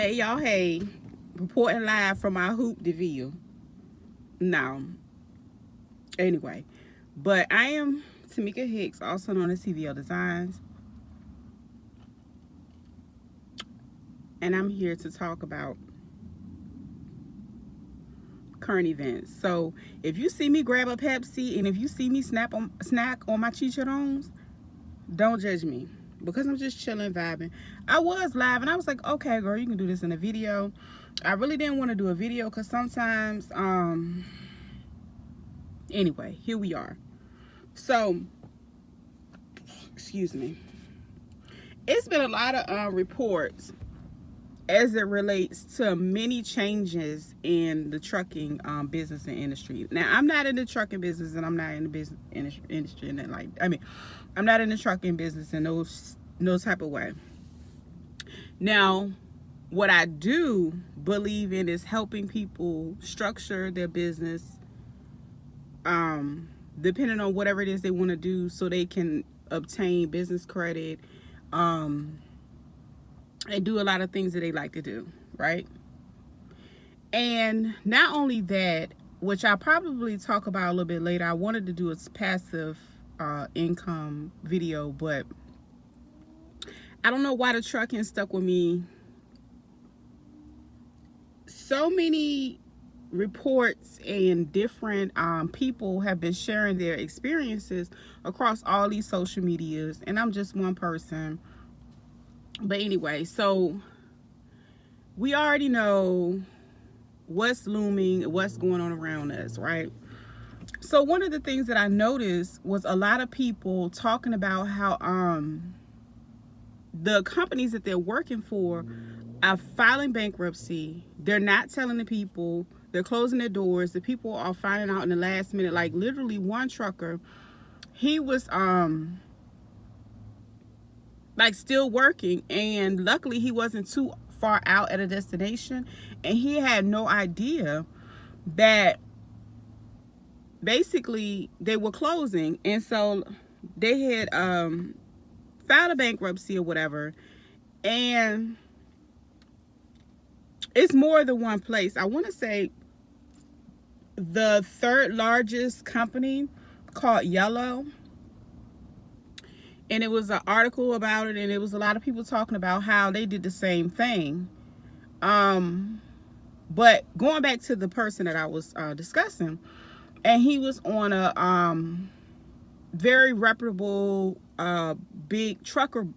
Hey y'all, hey, reporting live from our hoop DeVille. No, anyway, but I am Tamika Hicks, also known as TVL Designs, and I'm here to talk about current events. So if you see me grab a Pepsi and if you see me snack on my chicharrones, don't judge me because I'm just chilling, vibing. I was live and I was like, okay, girl, you can do this in a video. I really didn't want to do a video because sometimes, anyway, here we are. So, excuse me. It's been a lot of reports as it relates to many changes in the trucking business and industry. Now, I'm not in the trucking business, and I'm not in the business industry, and I'm not in the trucking business in no type of way. Now, what I do believe in is helping people structure their business, depending on whatever it is they want to do, so they can obtain business credit, and do a lot of things that they like to do, right? And not only that, which I'll probably talk about a little bit later, I wanted to do a passive income video, but I don't know why the trucking stuck with me. So many reports and different people have been sharing their experiences across all these social medias, and I'm just one person. But anyway, so we already know what's looming, what's going on around us, right? So one of the things that I noticed was a lot of people talking about how the companies that they're working for are filing bankruptcy. They're not telling the people. They're closing their doors. The people are finding out in the last minute. Like literally one trucker, he was like still working, and luckily he wasn't too far out at a destination, and he had no idea that basically they were closing, and so they had filed a bankruptcy or whatever. And it's more than one place. I want to say the third largest company called Yellow, and it was an article about it, and it was a lot of people talking about how they did the same thing. But going back to the person that I was discussing, and he was on a very reputable big trucker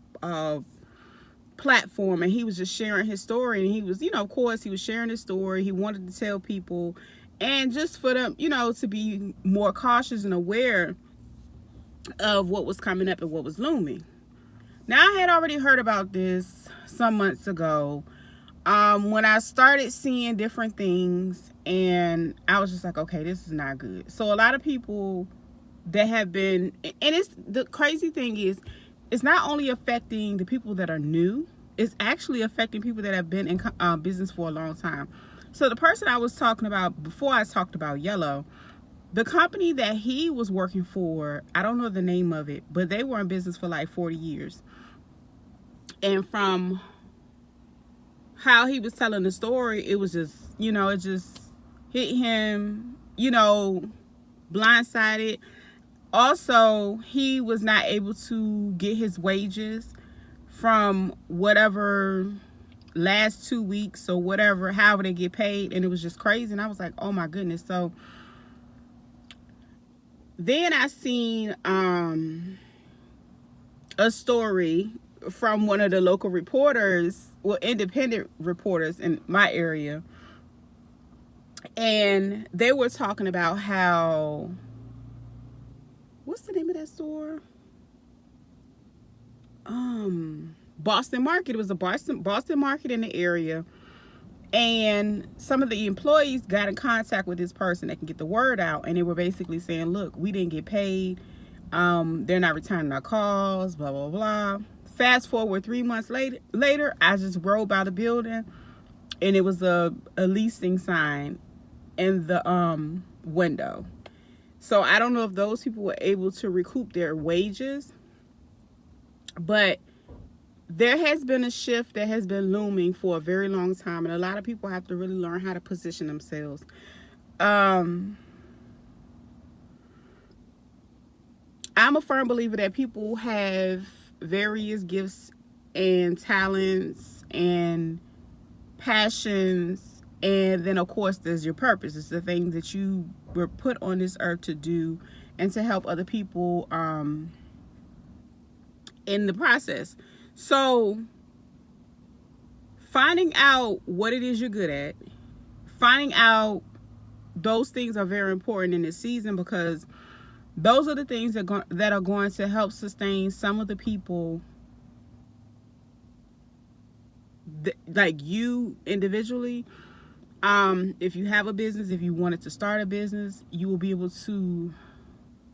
platform, and he was just sharing his story, and he was, of course he was sharing his story. He wanted to tell people, and just for them, to be more cautious and aware of what was coming up and what was looming. Now, I had already heard about this some months ago, when I started seeing different things, and I was just like, okay, this is not good. So a lot of people that have been, and it's the crazy thing is, it's not only affecting the people that are new, it's actually affecting people that have been in business for a long time. So the person I was talking about before I talked about Yellow, the company that he was working for, I don't know the name of it, but they were in business for like 40 years. And from how he was telling the story, it was just, it just hit him, blindsided. Also, he was not able to get his wages from whatever last 2 weeks or whatever, however they get paid. And it was just crazy. And I was like, oh my goodness. So then I seen a story from one of the local reporters, well, independent reporters in my area, and they were talking about how, what's the name of that store? Boston Market. It was a Boston Market in the area, and some of the employees got in contact with this person that can get the word out, and they were basically saying, look, we didn't get paid, they're not returning our calls, blah blah blah. Fast forward 3 months later, I just rode by the building, and it was a leasing sign in the window. So I don't know if those people were able to recoup their wages, but there has been a shift that has been looming for a very long time, and a lot of people have to really learn how to position themselves. Um, I'm a firm believer that people have various gifts and talents and passions, and then of course there's your purpose. It's the thing that you were put on this earth to do and to help other people in the process. So finding out what it is you're good at, finding out those things are very important in this season, because those are the things that are going to help sustain some of the people, like you individually. If you have a business, if you wanted to start a business, you will be able to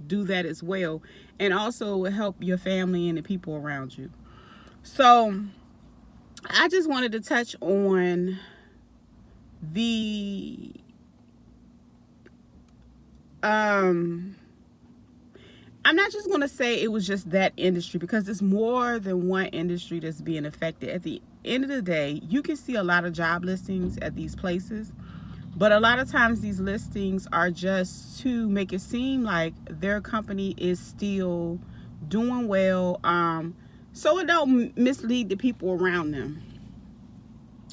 do that as well, and also help your family and the people around you. So I just wanted to touch on the I'm not just going to say it was just that industry, because it's more than one industry that's being affected. At the end of the day, you can see a lot of job listings at these places, but a lot of times these listings are just to make it seem like their company is still doing well, so it don't mislead the people around them.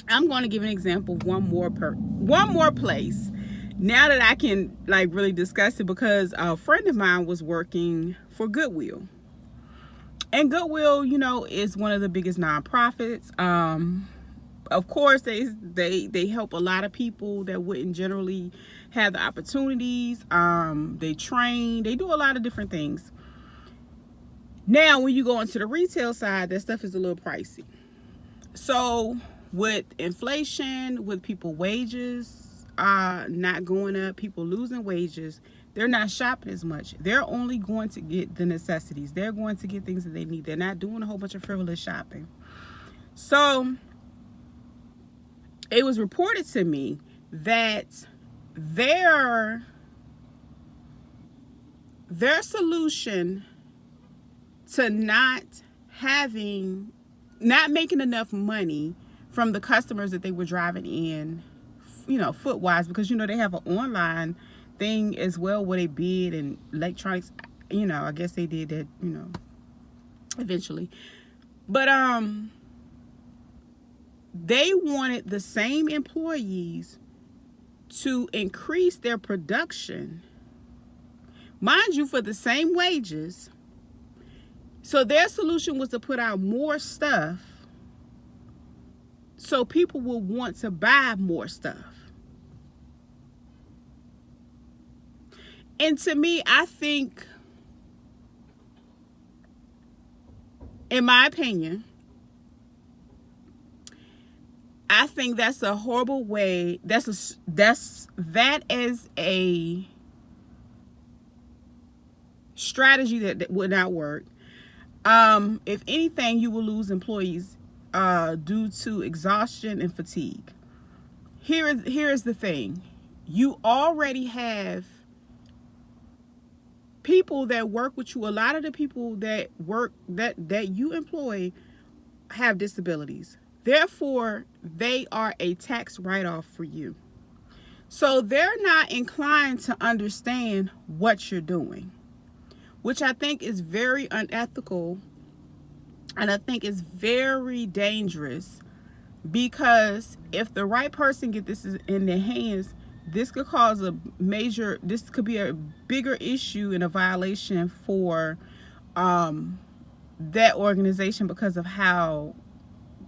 I'm going to give an example of one more place, now that I can like really discuss it, because a friend of mine was working for Goodwill. And Goodwill, you know, is one of the biggest nonprofits. Of course, they help a lot of people that wouldn't generally have the opportunities. They train, they do a lot of different things. Now, when you go into the retail side, that stuff is a little pricey. So with inflation, with people wages not going up, people losing wages, they're not shopping as much. They're only going to get the necessities. They're going to get things that they need. They're not doing a whole bunch of frivolous shopping. So it was reported to me that their solution to not making enough money from the customers that they were driving in, you know, foot wise, because, you know, they have an online thing as well where they bid and electronics, you know, I guess they did that, you know, eventually. But they wanted the same employees to increase their production, mind you, for the same wages. So their solution was to put out more stuff so people will want to buy more stuff. And to me, I think, in my opinion, I think that's a horrible way. That is a strategy that would not work. If anything, you will lose employees due to exhaustion and fatigue. Here is the thing. You already have people that work with you. A lot of the people that work that you employ have disabilities. Therefore, they are a tax write-off for you. So they're not inclined to understand what you're doing, which I think is very unethical, and I think is very dangerous, because if the right person get this in their hands, this could cause this could be a bigger issue and a violation for that organization, because of how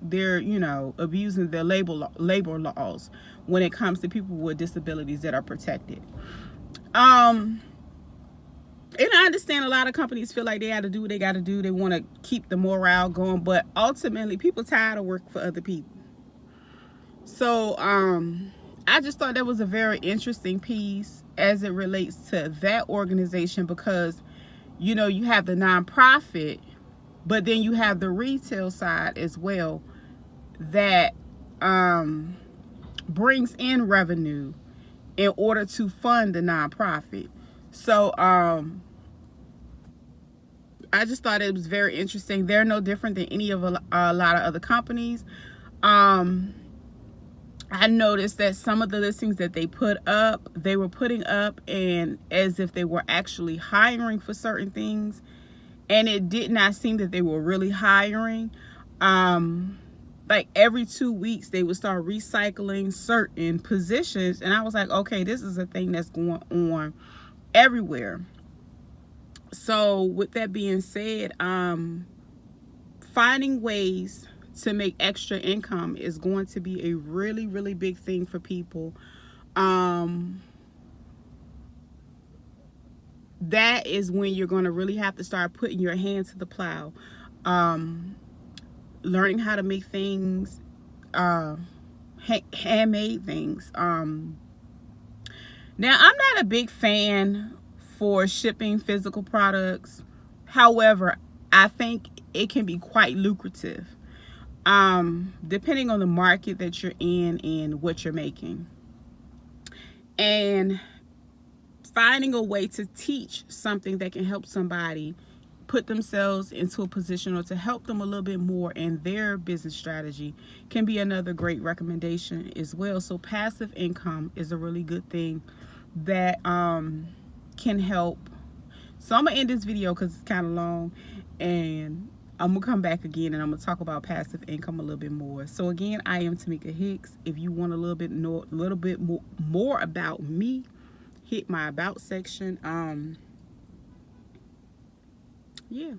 they're, you know, abusing their labor laws when it comes to people with disabilities that are protected. And I understand a lot of companies feel like they got to do what they got to do. They want to keep the morale going, but ultimately people tired of working for other people. So I just thought that was a very interesting piece as it relates to that organization, because, you know, you have the nonprofit, but then you have the retail side as well that brings in revenue in order to fund the nonprofit. So I just thought it was very interesting. They're no different than any of a lot of other companies. I noticed that some of the listings that they put up, they were putting up and as if they were actually hiring for certain things, and it did not seem that they were really hiring. Like every 2 weeks they would start recycling certain positions, and I was like, okay, this is a thing that's going on everywhere. So with that being said, finding ways to make extra income is going to be a really, really big thing for people. That is when you're going to really have to start putting your hand to the plow. Learning how to make things, handmade things. Now, I'm not a big fan for shipping physical products. However, I think it can be quite lucrative, depending on the market that you're in and what you're making. And finding a way to teach something that can help somebody put themselves into a position, or to help them a little bit more in their business strategy, can be another great recommendation as well. So passive income is a really good thing that can help. So I'm gonna end this video because it's kind of long, and I'm gonna come back again and I'm gonna talk about passive income a little bit more. So again, I am Tamika Hicks. If you want a little bit more about me, hit my about section. Yeah.